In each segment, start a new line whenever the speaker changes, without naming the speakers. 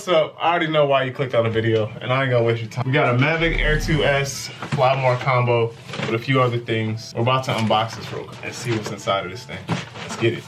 what's up? I already know why you clicked on the video, and I ain't gonna waste your time. We got a Mavic Air 2S Fly More combo with a few other things. We're about to unbox this real quick and see what's inside of this thing. Let's get it.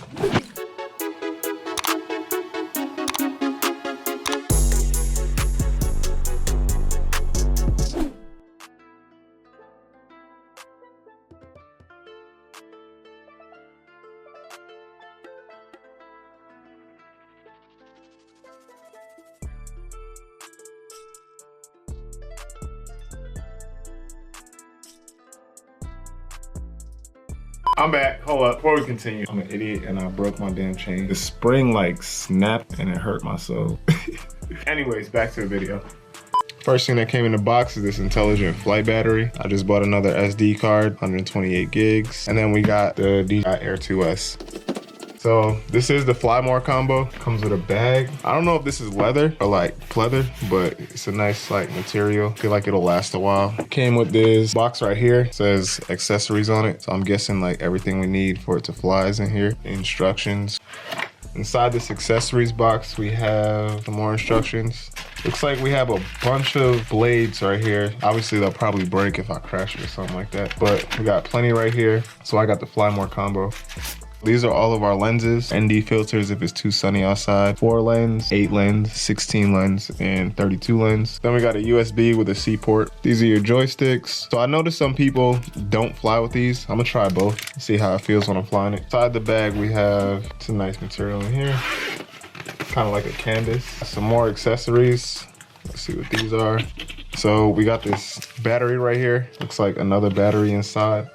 I'm back. Hold up. Before we continue, I'm an idiot and I broke my damn chain. The spring like snapped and it hurt my soul. Anyways, back to the video. First thing that came in the box is this intelligent flight battery. I just bought another SD card, 128 gigs. And then we got the DJI Air 2S. So this is the Fly More combo. Comes with a bag. I don't know if this is leather or like pleather, but it's a nice like material. I feel like it'll last a while. Came with this box right here. It says accessories on it. So I'm guessing like everything we need for it to fly is in here. Instructions. Inside this accessories box, we have some more instructions. Looks like we have a bunch of blades right here. Obviously, they'll probably break if I crash it or something like that. But we got plenty right here. So I got the Fly More combo. These are all of our lenses, ND filters if it's too sunny outside, 4 lens, 8 lens, 16 lens, and 32 lens. Then we got a USB with a C port. These are your joysticks. So I noticed some people don't fly with these. I'm gonna try both, see how it feels when I'm flying it. Inside the bag, we have some nice material in here, kind of like a canvas. Some more accessories. Let's see what these are. So we got this battery right here. Looks like another battery inside.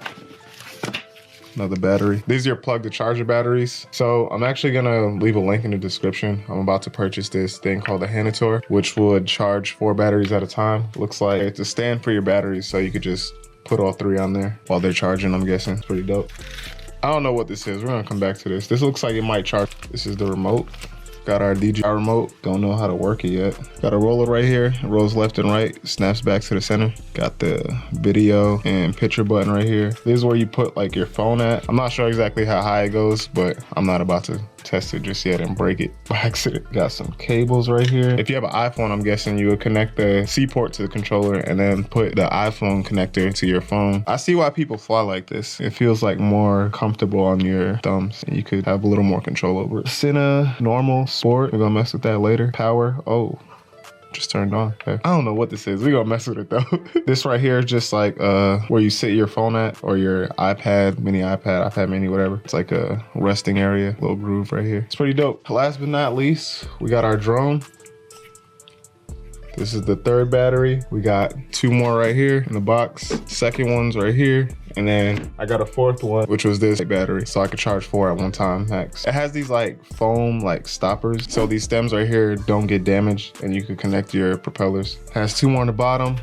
Another battery. These are your plug to charger batteries. So I'm actually gonna leave a link in the description. I'm about to purchase this thing called a Hanitor, which would charge 4 batteries at a time. Looks like it's a stand for your batteries, so you could just put all 3 on there while they're charging, I'm guessing. It's pretty dope. I don't know what this is. We're gonna come back to this. This looks like it might charge. This is the remote. Got our DJI remote, don't know how to work it yet. Got a roller right here, it rolls left and right, snaps back to the center. Got the video and picture button right here. This is where you put like your phone at. I'm not sure exactly how high it goes, but I'm not about to test it just yet and break it by accident. Got some cables right here. If you have an iPhone, I'm guessing you would connect the C port to the controller and then put the iPhone connector to your phone. I see why people fly like this. It feels like more comfortable on your thumbs and you could have a little more control over it. Cine, normal, sport. We're gonna mess with that later. Power, oh, just turned on. Okay. I don't know what this is. We're gonna mess with it though. This right here is just like where you sit your phone at, or your iPad, iPad mini, whatever. It's like a resting area, little groove right here. It's pretty dope. Last but not least, we got our drone. This is the 3rd battery. We got 2 more right here in the box. Second one's right here. And then I got a 4th one, which was this battery. So I could charge 4 at one time max. It has these like foam like stoppers. So these stems right here don't get damaged and you can connect your propellers. Has 2 more on the bottom.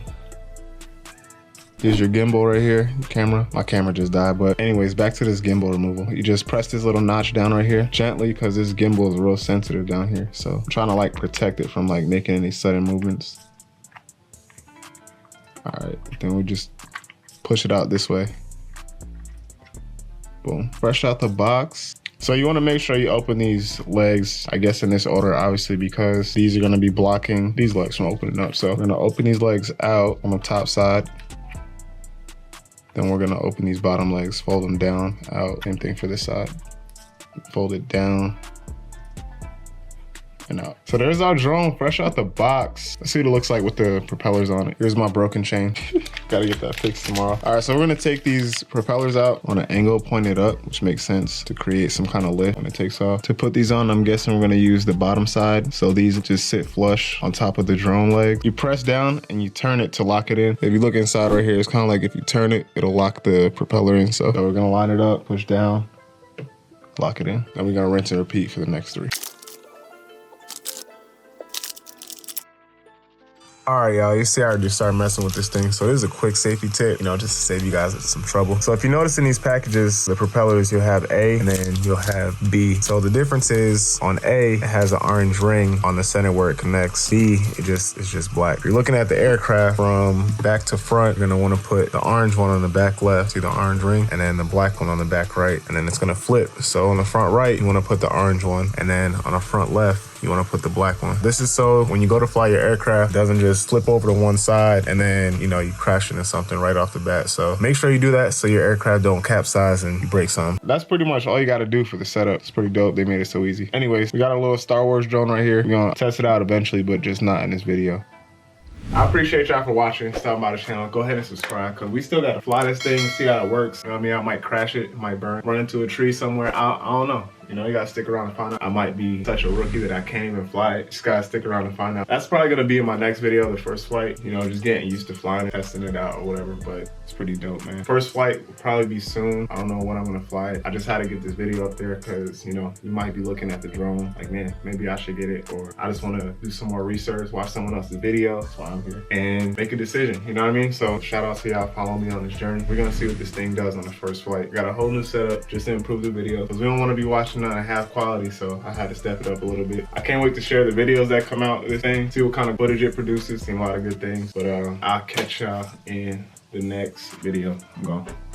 Here's your gimbal right here, camera. My camera just died, but anyways, back to this gimbal removal. You just press this little notch down right here gently because this gimbal is real sensitive down here. So I'm trying to like protect it from like making any sudden movements. All right, then we just push it out this way. Boom, fresh out the box. So you wanna make sure you open these legs, I guess in this order, obviously, because these are gonna be blocking these legs from opening up. So we're gonna open these legs out on the top side. Then we're gonna open these bottom legs, fold them down, out. Same thing for this side. Fold it down and out. So there's our drone, fresh out the box. Let's see what it looks like with the propellers on it. Here's my broken chain. Gotta get that fixed tomorrow. All right, so we're gonna take these propellers out on an angle pointed up, which makes sense to create some kind of lift when it takes off. To put these on, I'm guessing we're gonna use the bottom side. So these just sit flush on top of the drone leg. You press down and you turn it to lock it in. If you look inside right here, it's kind of like if you turn it, it'll lock the propeller in. So we're gonna line it up, push down, lock it in. Then we're gonna rinse and repeat for the next 3. All right, y'all, you see I just started messing with this thing. So this is a quick safety tip, just to save you guys some trouble. So if you notice in these packages, the propellers, you'll have A and then you'll have B. So the difference is on A, it has an orange ring on the center where it connects. B, it's just black. If you're looking at the aircraft from back to front, you're gonna wanna put the orange one on the back left, see the orange ring, and then the black one on the back right, and then it's gonna flip. So on the front right, you wanna put the orange one, and then on the front left, you want to put the black one. This is so when you go to fly your aircraft, it doesn't just flip over to one side and then, you know, you crash into something right off the bat. So make sure you do that so your aircraft don't capsize and you break some. That's pretty much all you got to do for the setup. It's pretty dope. They made it so easy. Anyways, we got a little Star Wars drone right here. We're going to test it out eventually, but just not in this video. I appreciate y'all for watching, stopping by the channel. Go ahead and subscribe because we still got to fly this thing, see how it works. You know what I mean? I might crash it, it might burn, run into a tree somewhere. I don't know. You know, you gotta stick around and find out. I might be such a rookie that I can't even fly it. Just gotta stick around and find out. That's probably gonna be in my next video, the first flight. You know, just getting used to flying, testing it out or whatever, but it's pretty dope, man. First flight will probably be soon. I don't know when I'm gonna fly it. I just had to get this video up there because, you know, you might be looking at the drone like, man, maybe I should get it, or I just wanna do some more research, watch someone else's video, that's why I'm here, and make a decision, you know what I mean? So shout out to y'all, follow me on this journey. We're gonna see what this thing does on the first flight. We got a whole new setup just to improve the video because we don't wanna be watching on a half quality, so I had to step it up a little bit. I can't wait to share the videos that come out of this thing, see what kind of footage it produces, seen a lot of good things, but I'll catch y'all in the next video. I'm gone.